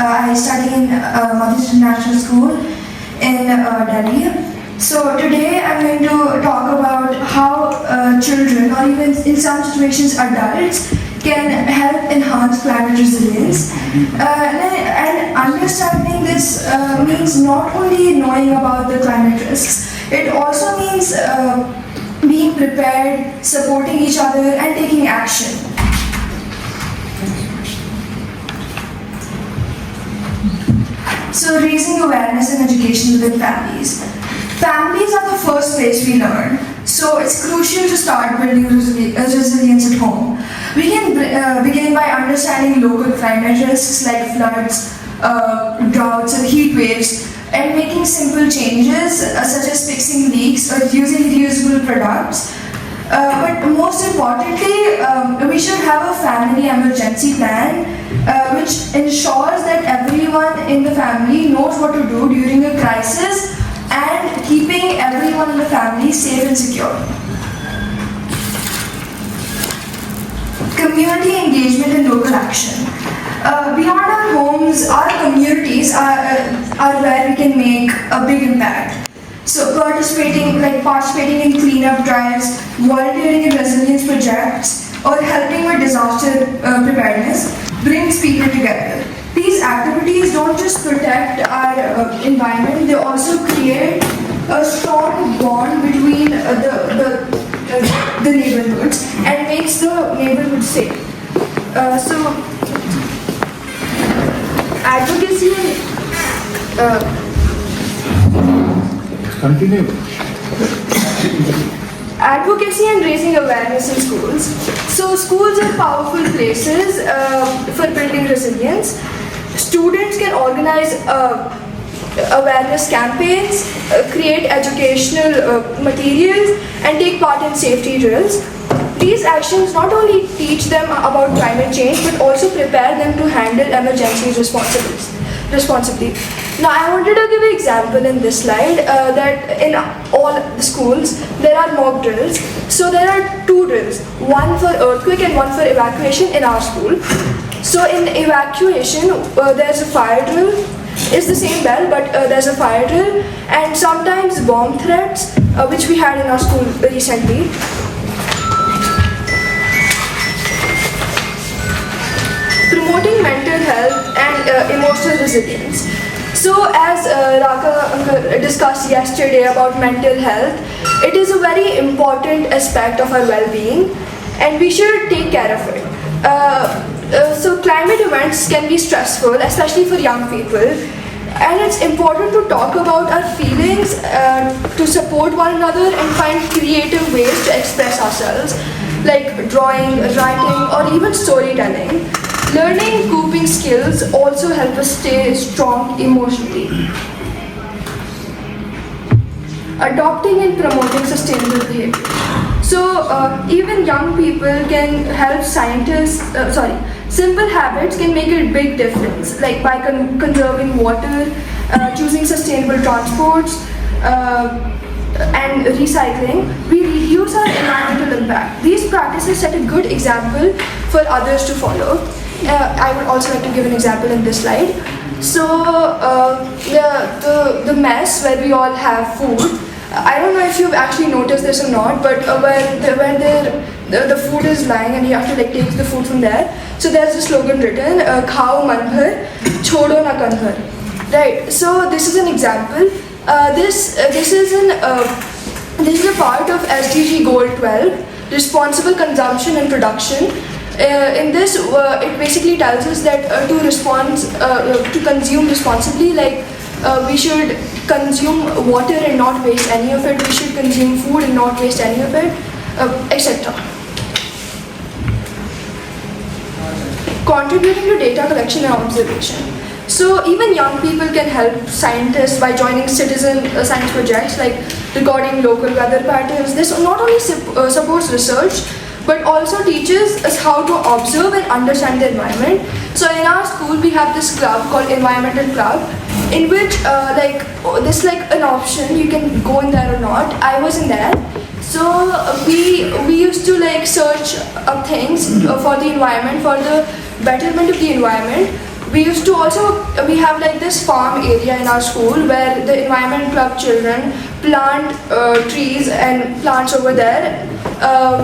I study in Madhya International School in Delhi. So today I'm going to talk about how children, or even in some situations adults, can help enhance climate resilience. And understanding this means not only knowing about the climate risks, it also means being prepared, supporting each other, and taking action. So raising awareness and education within families. Families are the first place we learn, so it's crucial to start building resilience at home. We can begin by understanding local climate risks like floods, droughts, and heat waves, and making simple changes such as fixing leaks or using reusable products. But most importantly, we should have a family emergency plan which ensures that everyone in the family knows what to do during a crisis and keeping everyone in the family safe and secure. Community engagement and local action. Beyond our homes, our communities are where we can make a big impact. So participating in cleanup drives, volunteering in resilience projects, or helping with disaster preparedness brings people together. These activities don't just protect our environment, they also create a strong bond between the neighborhoods and makes the neighborhood safe. So advocacy Continue. Advocacy and raising awareness in schools. So schools are powerful places for building resilience. Students can organize awareness campaigns, create educational materials, and take part in safety drills. These actions not only teach them about climate change but also prepare them to handle emergencies responsibly. Now I wanted to give an example in this slide that in all the schools there are mock drills. So there are two drills, one for earthquake and one for evacuation in our school. So in evacuation there's a fire drill. It's the same bell but there's a fire drill, and sometimes bomb threats which we had in our school recently. Promoting mental health and emotional resilience. So as Raka discussed yesterday about mental health, it is a very important aspect of our well-being and we should take care of it. So climate events can be stressful, especially for young people, and it's important to talk about our feelings, to support one another and find creative ways to express ourselves, like drawing, writing, or even storytelling. Learning coping skills also help us stay strong emotionally. Adopting and promoting sustainable behavior. So even young people can help simple habits can make a big difference, like by conserving water, choosing sustainable transports, and recycling, we reduce our environmental impact. These practices set a good example for others to follow. I would also like to give an example in this slide. So the mess where we all have food, I don't know if you've actually noticed this or not, but when the food is lying and you have to take the food from there, so there's a slogan written, "Khao man bhar, chodo na kan bhar." Right. So this is an example. This is a part of SDG Goal 12, responsible consumption and production. In this, it basically tells us that to consume responsibly, we should consume water and not waste any of it. We should consume food and not waste any of it, etc. Contributing to data collection and observation. So even young people can help scientists by joining citizen science projects like recording local weather patterns. This not only supports research but also teaches us how to observe and understand the environment. So in our school we have this club called Environmental Club, in which this an option, you can go in there or not. I was in there. So we used to search up things for the environment, for the betterment of the environment. We used to also, we have like this farm area in our school where the environment club children plant trees and plants over there.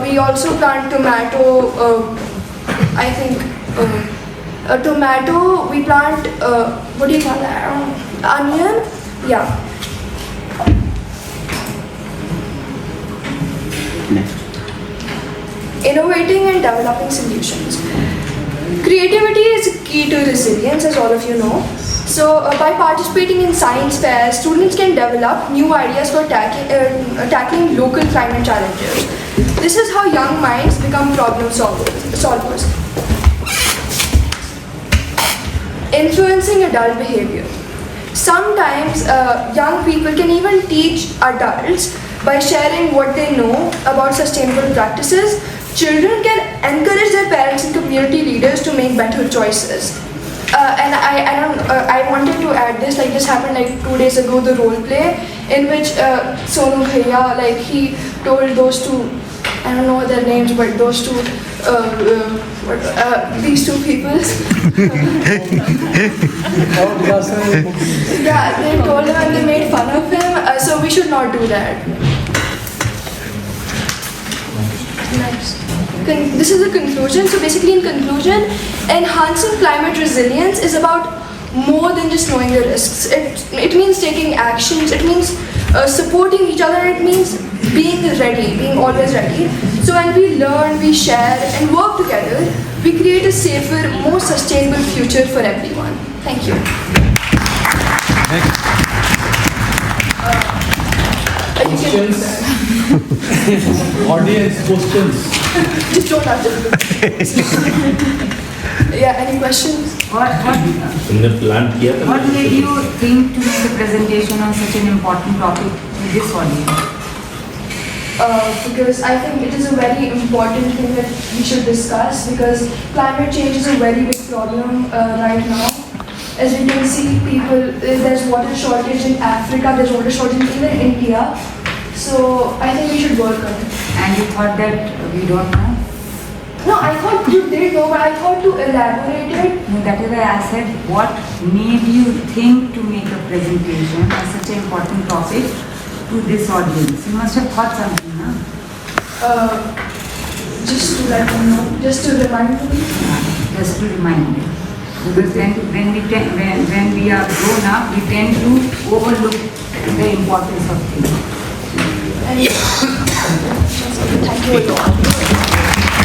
We also plant tomato, I think, a tomato, we plant, what do you call that, onion, yeah. Innovating and developing solutions. Creativity is key to resilience, as all of you know. So, by participating in science fairs, students can develop new ideas for tackling local climate challenges. This is how young minds become problem solvers. Influencing adult behavior. Sometimes young people can even teach adults by sharing what they know about sustainable practices. Children can encourage their parents and community leaders to make better choices. And I wanted to add this, like this happened like 2 days ago, the role play, in which Sonu Bhaiya, like he told those two, I don't know their names, but those two, these two people. Yeah, they told him and they made fun of him, so we should not do that. Next. This is the conclusion. So basically in conclusion, enhancing climate resilience is about more than just knowing the risks. It means taking actions, it means supporting each other, it means being ready, being always ready. So when we learn, we share and work together, we create a safer, more sustainable future for everyone. Thank you. Questions? Audience questions. Just don't have to. Yeah, any questions? What made you think to make a presentation on such an important topic to this audience? Because I think it is a very important thing that we should discuss, because climate change is a very big problem right now. As you can see, there's water shortage in Africa, there's water shortage even in India. So I think we should work on it. And you thought that we don't know? No, I thought you did know, but I thought to elaborate it. No, that is why I said, what made you think to make a presentation on such an important topic to this audience? You must have thought something, huh? Just to let them know, just to remind me. Just to remind you. Because when we are grown up, we tend to overlook the importance of things. Thank you.